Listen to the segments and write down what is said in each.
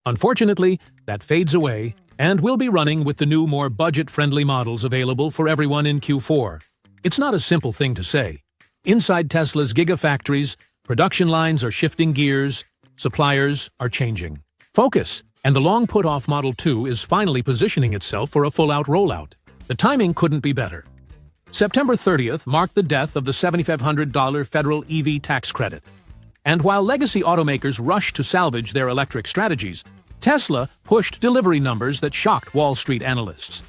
Unfortunately, that fades away, and we'll be running with the new, more budget-friendly models available for everyone in Q4. It's not a simple thing to say. Inside Tesla's gigafactories, production lines are shifting gears, suppliers are changing. Focus, and the long put-off Model 2 is finally positioning itself for a full-out rollout. The timing couldn't be better. September 30th marked the death of the $7,500 federal EV tax credit. And while legacy automakers rushed to salvage their electric strategies, Tesla pushed delivery numbers that shocked Wall Street analysts.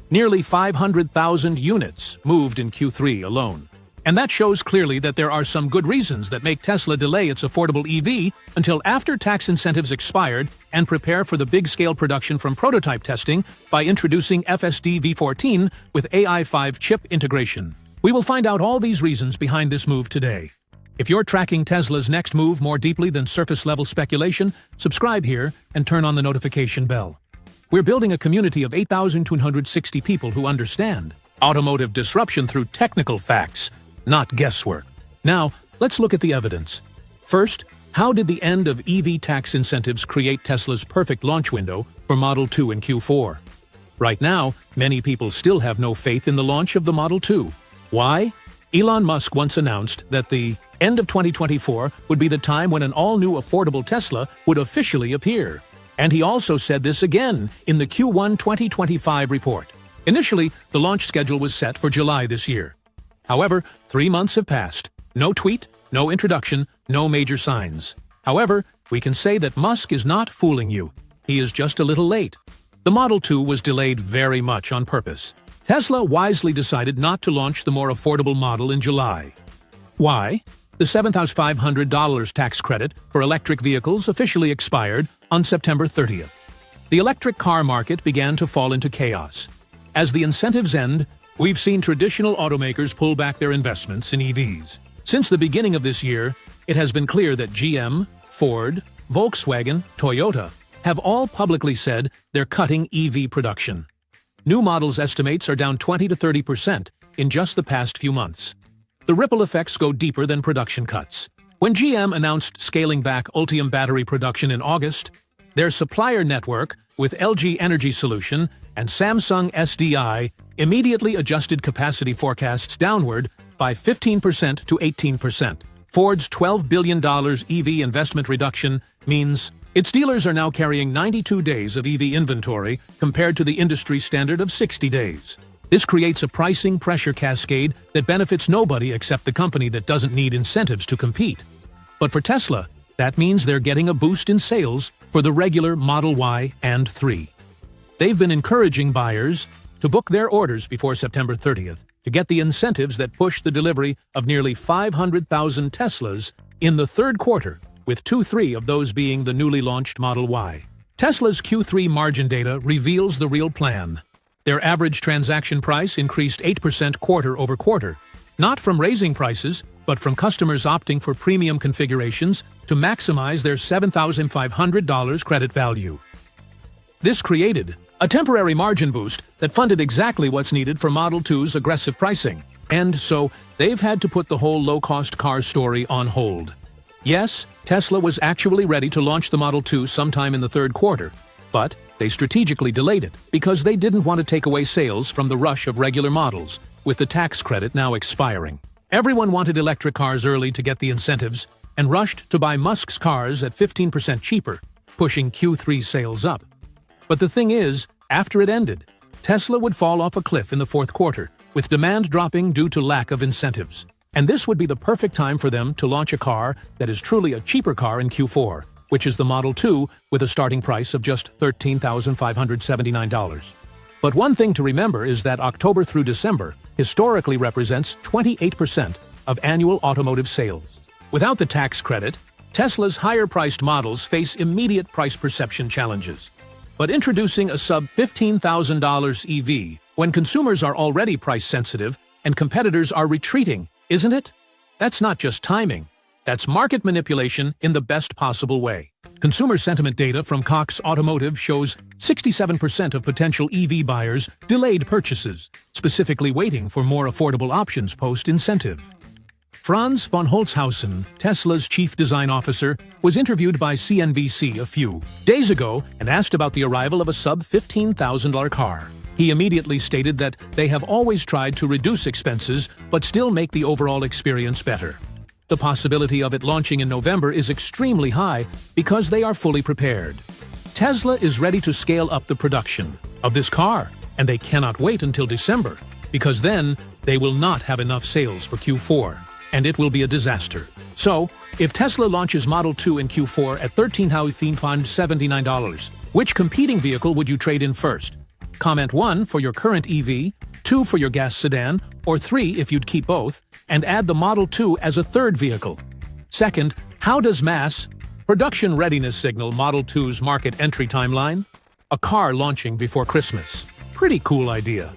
Nearly 500,000 units moved in Q3 alone. And that shows clearly that there are some good reasons that make Tesla delay its affordable EV until after tax incentives expired and prepare for the big-scale production from prototype testing by introducing FSD V14 with AI5 chip integration. We will find out all these reasons behind this move today. If you're tracking Tesla's next move more deeply than surface-level speculation, subscribe here and turn on the notification bell. We're building a community of 8,260 people who understand automotive disruption through technical facts, not guesswork. Now, let's look at the evidence. First, how did the end of EV tax incentives create Tesla's perfect launch window for Model 2 in Q4? Right now, many people still have no faith in the launch of the Model 2. Why? Elon Musk once announced that the end of 2024 would be the time when an all-new affordable Tesla would officially appear. And he also said this again in the Q1 2025 report. Initially, the launch schedule was set for July this year. However, 3 months have passed. No tweet, no introduction, no major signs. However, we can say that Musk is not fooling you. He is just a little late. The Model 2 was delayed very much on purpose. Tesla wisely decided not to launch the more affordable model in July. Why? The $7,500 tax credit for electric vehicles officially expired on September 30th. The electric car market began to fall into chaos. As the incentives end, we've seen traditional automakers pull back their investments in EVs. Since the beginning of this year, it has been clear that GM, Ford, Volkswagen, Toyota have all publicly said they're cutting EV production. New models estimates are down 20 to 30% in just the past few months. The ripple effects go deeper than production cuts. When GM announced scaling back Ultium battery production in August, their supplier network with LG Energy Solution and Samsung SDI immediately adjusted capacity forecasts downward by 15% to 18%. Ford's $12 billion EV investment reduction means its dealers are now carrying 92 days of EV inventory compared to the industry standard of 60 days. This creates a pricing pressure cascade that benefits nobody except the company that doesn't need incentives to compete. But for Tesla, that means they're getting a boost in sales for the regular Model Y and 3. They've been encouraging buyers to book their orders before September 30th to get the incentives that push the delivery of nearly 500,000 Teslas in the third quarter, with 2-3 of those being the newly launched Model Y. Tesla's Q3 margin data reveals the real plan. Their average transaction price increased 8% quarter over quarter, not from raising prices, but from customers opting for premium configurations to maximize their $7,500 credit value. This created a temporary margin boost that funded exactly what's needed for Model 2's aggressive pricing. And so, they've had to put the whole low-cost car story on hold. Yes, Tesla was actually ready to launch the Model 2 sometime in the third quarter, but they strategically delayed it because they didn't want to take away sales from the rush of regular models, with the tax credit now expiring. Everyone wanted electric cars early to get the incentives and rushed to buy Musk's cars at 15% cheaper, pushing Q3 sales up. But the thing is, after it ended, Tesla would fall off a cliff in the fourth quarter, with demand dropping due to lack of incentives. And this would be the perfect time for them to launch a car that is truly a cheaper car in Q4, which is the Model 2 with a starting price of just $13,579. But one thing to remember is that October through December historically represents 28% of annual automotive sales. Without the tax credit, Tesla's higher-priced models face immediate price perception challenges. But introducing a sub-$15,000 EV when consumers are already price-sensitive and competitors are retreating, isn't it? That's not just timing. That's market manipulation in the best possible way. Consumer sentiment data from Cox Automotive shows 67% of potential EV buyers delayed purchases, specifically waiting for more affordable options post-incentive. Franz von Holzhausen, Tesla's chief design officer, was interviewed by CNBC a few days ago and asked about the arrival of a sub-$15,000 car. He immediately stated that they have always tried to reduce expenses but still make the overall experience better. The possibility of it launching in November is extremely high because they are fully prepared. Tesla is ready to scale up the production of this car, and they cannot wait until December, because then they will not have enough sales for Q4, and it will be a disaster. So, if Tesla launches Model 2 in Q4 at $13,579, which competing vehicle would you trade in first? Comment 1 for your current EV, 2 for your gas sedan, or 3 if you'd keep both, and add the Model 2 as a third vehicle. Second, how does mass production readiness signal Model 2's market entry timeline? A car launching before Christmas. Pretty cool idea.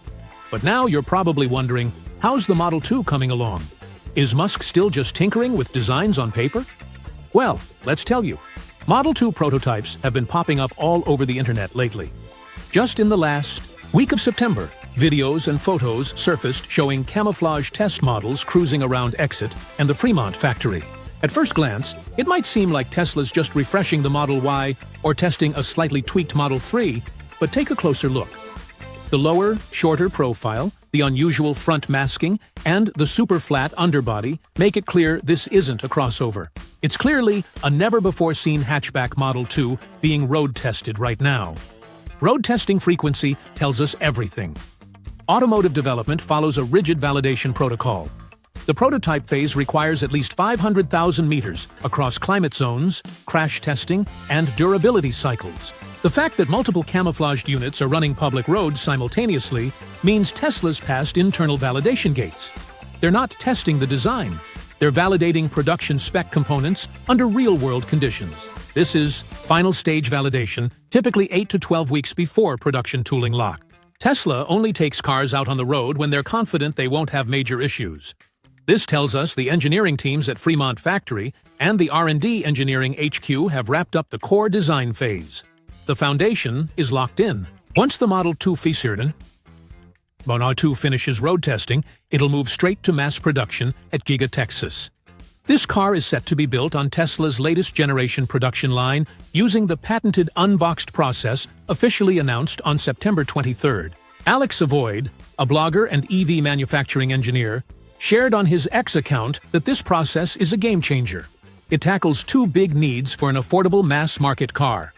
But now you're probably wondering, how's the Model 2 coming along? Is Musk still just tinkering with designs on paper? Well, let's tell you. Model 2 prototypes have been popping up all over the internet lately. Just in the last week of September, videos and photos surfaced showing camouflage test models cruising around Exit and the Fremont factory. At first glance, it might seem like Tesla's just refreshing the Model Y or testing a slightly tweaked Model 3, but take a closer look. The lower, shorter profile, the unusual front masking, and the super-flat underbody make it clear this isn't a crossover. It's clearly a never-before-seen hatchback Model 2 being road-tested right now. Road testing frequency tells us everything. Automotive development follows a rigid validation protocol. The prototype phase requires at least 500,000 meters across climate zones, crash testing, and durability cycles. The fact that multiple camouflaged units are running public roads simultaneously means Tesla's passed internal validation gates. They're not testing the design. They're validating production spec components under real-world conditions. This is final stage validation, typically 8 to 12 weeks before production tooling lock. Tesla only takes cars out on the road when they're confident they won't have major issues. This tells us the engineering teams at Fremont Factory and the R&D engineering HQ have wrapped up the core design phase. The foundation is locked in. Once the Model 2 finishes road testing, it'll move straight to mass production at Giga, Texas. This car is set to be built on Tesla's latest generation production line using the patented unboxed process officially announced on September 23rd. Alex Avoid, a blogger and EV manufacturing engineer, shared on his X account that this process is a game-changer. It tackles two big needs for an affordable mass-market car: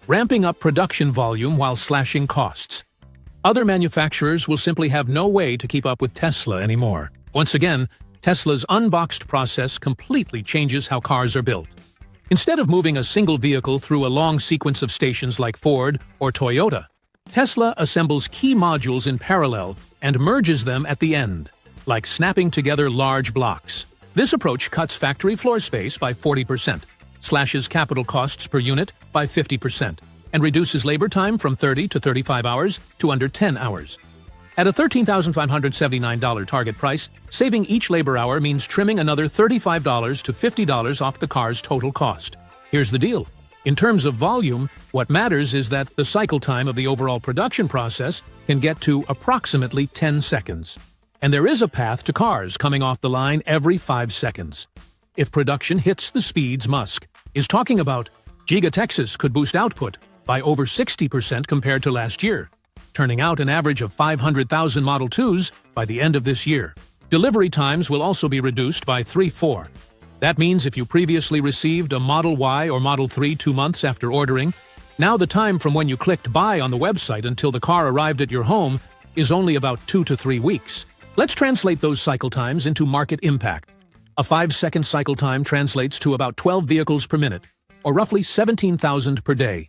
ramping up production volume while slashing costs. Other manufacturers will simply have no way to keep up with Tesla anymore. Once again, Tesla's unboxed process completely changes how cars are built. Instead of moving a single vehicle through a long sequence of stations like Ford or Toyota, Tesla assembles key modules in parallel and merges them at the end, like snapping together large blocks. This approach cuts factory floor space by 40%, slashes capital costs per unit by 50%, and reduces labor time from 30 to 35 hours to under 10 hours. At a $13,579 target price, saving each labor hour means trimming another $35 to $50 off the car's total cost. Here's the deal. In terms of volume, what matters is that the cycle time of the overall production process can get to approximately 10 seconds. And there is a path to cars coming off the line every 5 seconds. If production hits the speeds Musk is talking about, Giga, Texas could boost output by over 60% compared to last year, turning out an average of 500,000 Model 2s by the end of this year. Delivery times will also be reduced by 3-4. That means if you previously received a Model Y or Model 3 2 months after ordering, now the time from when you clicked buy on the website until the car arrived at your home is only about 2 to 3 weeks. Let's translate those cycle times into market impact. A 5-second cycle time translates to about 12 vehicles per minute, or roughly 17,000 per day.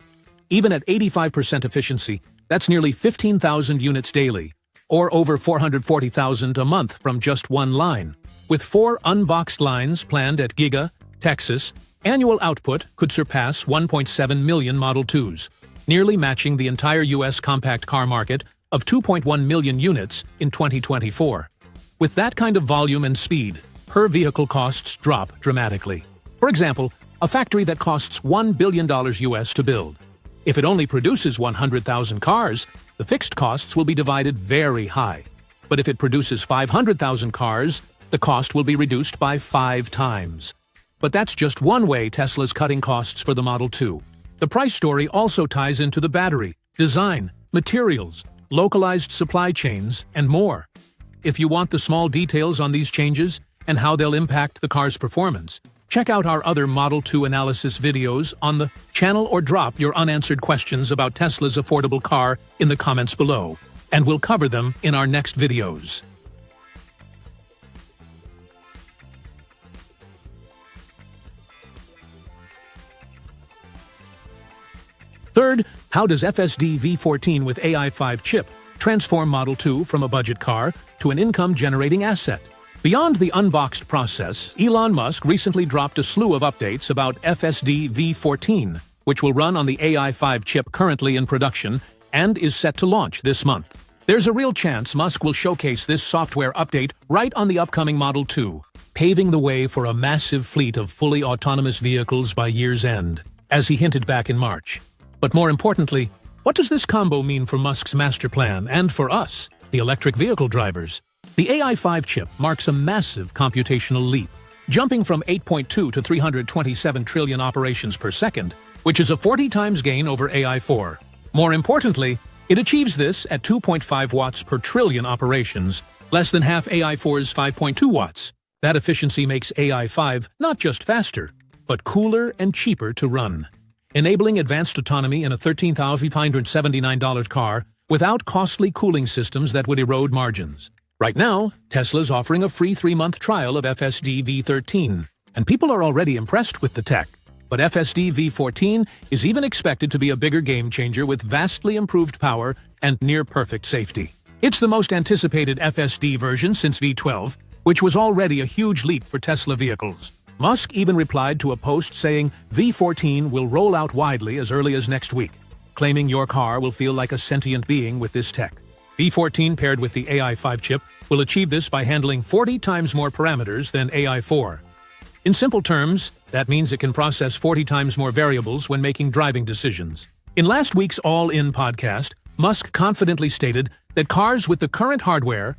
Even at 85% efficiency, that's nearly 15,000 units daily, or over 440,000 a month from just one line. With 4 unboxed lines planned at Giga, Texas, annual output could surpass 1.7 million Model 2s, nearly matching the entire U.S. compact car market of 2.1 million units in 2024. With that kind of volume and speed, per-vehicle costs drop dramatically. For example, a factory that costs $1 billion US to build. If it only produces 100,000 cars, the fixed costs will be divided very high. But if it produces 500,000 cars, the cost will be reduced by 5 times. But that's just one way Tesla's cutting costs for the Model 2. The price story also ties into the battery, design, materials, localized supply chains, and more. If you want the small details on these changes and how they'll impact the car's performance, check out our other Model 2 analysis videos on the channel or drop your unanswered questions about Tesla's affordable car in the comments below, and we'll cover them in our next videos. Third, how does FSD V14 with AI5 chip transform Model 2 from a budget car to an income-generating asset? Beyond the unboxed process, Elon Musk recently dropped a slew of updates about FSD V14, which will run on the AI5 chip currently in production and is set to launch this month. There's a real chance Musk will showcase this software update right on the upcoming Model 2, paving the way for a massive fleet of fully autonomous vehicles by year's end, as he hinted back in March. But more importantly, what does this combo mean for Musk's master plan and for us, the electric vehicle drivers? The AI5 chip marks a massive computational leap, jumping from 8.2 to 327 trillion operations per second, which is a 40 times gain over AI4. More importantly, it achieves this at 2.5 watts per trillion operations, less than half AI4's 5.2 watts. That efficiency makes AI5 not just faster, but cooler and cheaper to run, enabling advanced autonomy in a $13,579 car without costly cooling systems that would erode margins. Right now, Tesla's offering a free 3-month trial of FSD V13, and people are already impressed with the tech. But FSD V14 is even expected to be a bigger game-changer with vastly improved power and near-perfect safety. It's the most anticipated FSD version since V12, which was already a huge leap for Tesla vehicles. Musk even replied to a post saying V14 will roll out widely as early as next week, claiming your car will feel like a sentient being with this tech. V14 paired with the AI5 chip will achieve this by handling 40 times more parameters than AI4. In simple terms, that means it can process 40 times more variables when making driving decisions. In last week's All-In podcast, Musk confidently stated that cars with the current hardware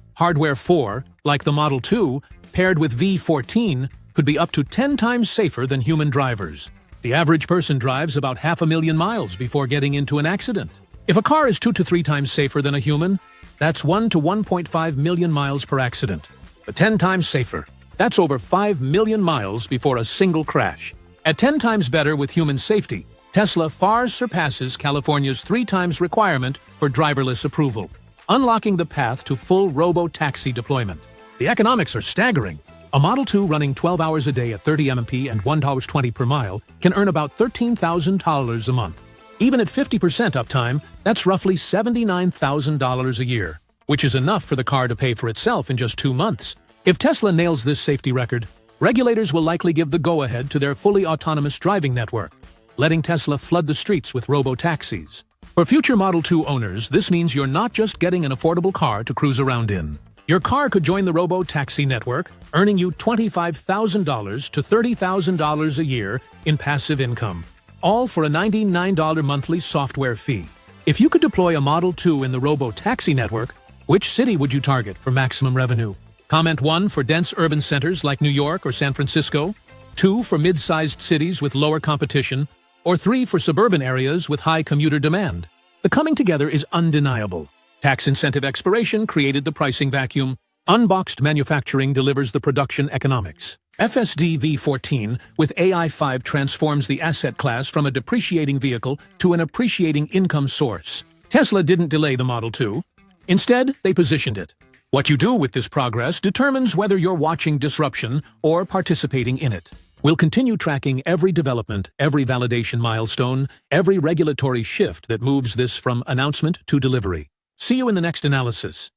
4, like the Model 2, paired with V14, could be up to 10 times safer than human drivers. The average person drives about 500,000 miles before getting into an accident. If a car is 2 to 3 times safer than a human, that's 1 to 1.5 million miles per accident. But 10 times safer, that's over 5 million miles before a single crash. At 10 times better with human safety, Tesla far surpasses California's 3 times requirement for driverless approval, unlocking the path to full robo-taxi deployment. The economics are staggering. A Model 2 running 12 hours a day at 30 mph and $1.20 per mile can earn about $13,000 a month. Even at 50% uptime, that's roughly $79,000 a year, which is enough for the car to pay for itself in just 2 months. If Tesla nails this safety record, regulators will likely give the go-ahead to their fully autonomous driving network, letting Tesla flood the streets with robo-taxis. For future Model 2 owners, this means you're not just getting an affordable car to cruise around in. Your car could join the robo-taxi network, earning you $25,000 to $30,000 a year in passive income, all for a $99 monthly software fee. If you could deploy a Model 2 in the robo-taxi network, which city would you target for maximum revenue? Comment 1 for dense urban centers like New York or San Francisco, 2 for mid-sized cities with lower competition, or 3 for suburban areas with high commuter demand. The coming together is undeniable. Tax incentive expiration created the pricing vacuum. Unboxed manufacturing delivers the production economics. FSD V14 with AI5 transforms the asset class from a depreciating vehicle to an appreciating income source. Tesla didn't delay the Model 2. Instead, they positioned it. What you do with this progress determines whether you're watching disruption or participating in it. We'll continue tracking every development, every validation milestone, every regulatory shift that moves this from announcement to delivery. See you in the next analysis.